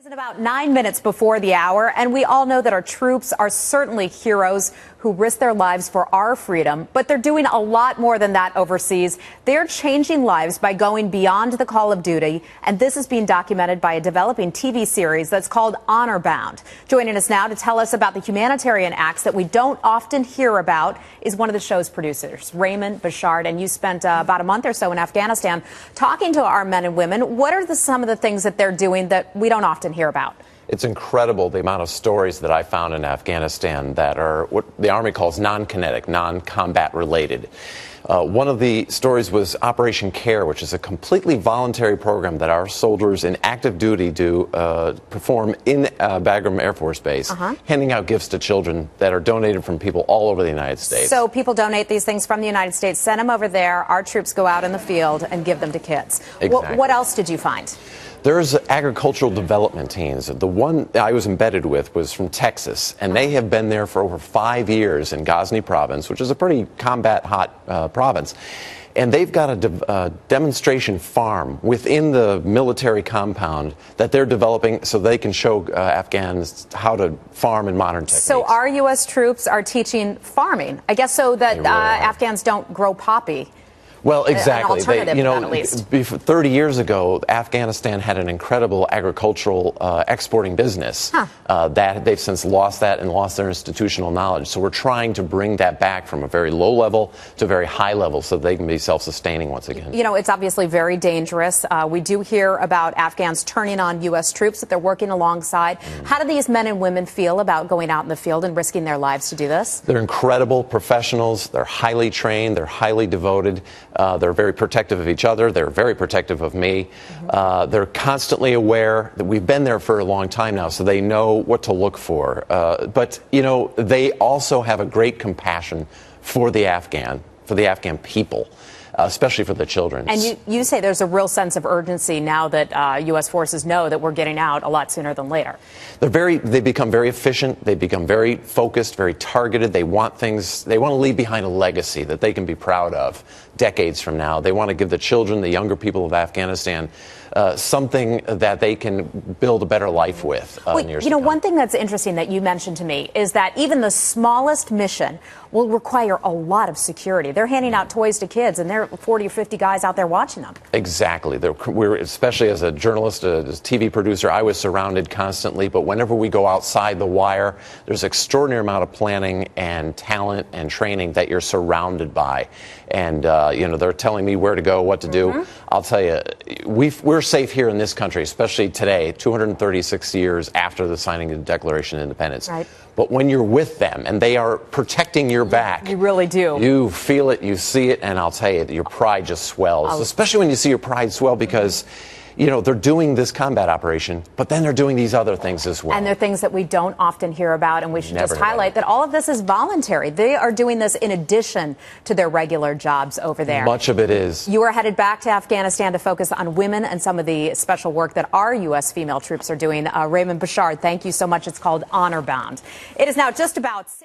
It's about 9 minutes before the hour, and we all know that our troops are certainly heroes who risk their lives for our freedom, but they're doing a lot more than that overseas. They're changing lives by going beyond the call of duty, and this is being documented by a developing TV series that's called Honor Bound. Joining us now to tell us about the humanitarian acts that we don't often hear about is one of the show's producers, Raymond Bouchard, and you spent about a month or so in Afghanistan talking to our men and women. What are some of the things that they're doing that we don't often hear about? It's incredible the amount of stories that I found in Afghanistan that are what the Army calls non-kinetic, non-combat related. One of the stories was Operation Care, which is a completely voluntary program that our soldiers in active duty do perform in Bagram Air Force Base, handing out gifts to children that are donated from people all over the United States. So people donate these things from the United States, send them over there, our troops go out in the field and give them to kids. Exactly. What else did you find? There's agricultural development teams. The one I was embedded with was from Texas, and they have been there for over 5 years in Ghazni province, which is a pretty combat-hot province. And they've got a demonstration farm within the military compound that they're developing so they can show Afghans how to farm in modern techniques. So our U.S. troops are teaching farming, I guess, so that really Afghans don't grow poppy. Well, exactly. An alternative to that, at least. 30 years ago, Afghanistan had an incredible agricultural exporting business. That they've since lost that and lost their institutional knowledge. So we're trying to bring that back from a very low level to a very high level so they can be self-sustaining once again. You know, it's obviously very dangerous. We do hear about Afghans turning on U.S. troops that they're working alongside. How do these men and women feel about going out in the field and risking their lives to do this? They're incredible professionals. They're highly trained. They're highly devoted. They're very protective of each other. They're very protective of me. They're constantly aware that we've been there for a long time now, so they know what to look for. But, you know, they also have a great compassion for the Afghan people. Especially for the children. And you say there's a real sense of urgency now that U.S. forces know that we're getting out a lot sooner than later. They become very efficient. They become very focused, very targeted. They want to leave behind a legacy that they can be proud of decades from now. They want to give the children, the younger people of Afghanistan, something that they can build a better life with. You know, one thing that's interesting that you mentioned to me is that even the smallest mission will require a lot of security. They're handing out toys to kids, and there are 40 or 50 guys out there watching them. Exactly. We're, especially as a journalist, as a TV producer, I was surrounded constantly. But whenever we go outside the wire, there's an extraordinary amount of planning and talent and training that you're surrounded by. And, you know, they're telling me where to go, what to do. I'll tell you, we're safe here in this country, especially today, 236 years after the signing of the Declaration of Independence. Right. But when you're with them and they are protecting your back, you really do. You feel it, you see it, and I'll tell you, your pride just swells. Especially when you see your pride swell because, you know, they're doing this combat operation, but then they're doing these other things as well. And they're things that we don't often hear about, and we should just highlight that all of this is voluntary. They are doing this in addition to their regular jobs over there. Much of it is. You are headed back to Afghanistan to focus on women and some of the special work that our U.S. female troops are doing. Raymond Bouchard, thank you so much. It's called Honor Bound. It is now just about 6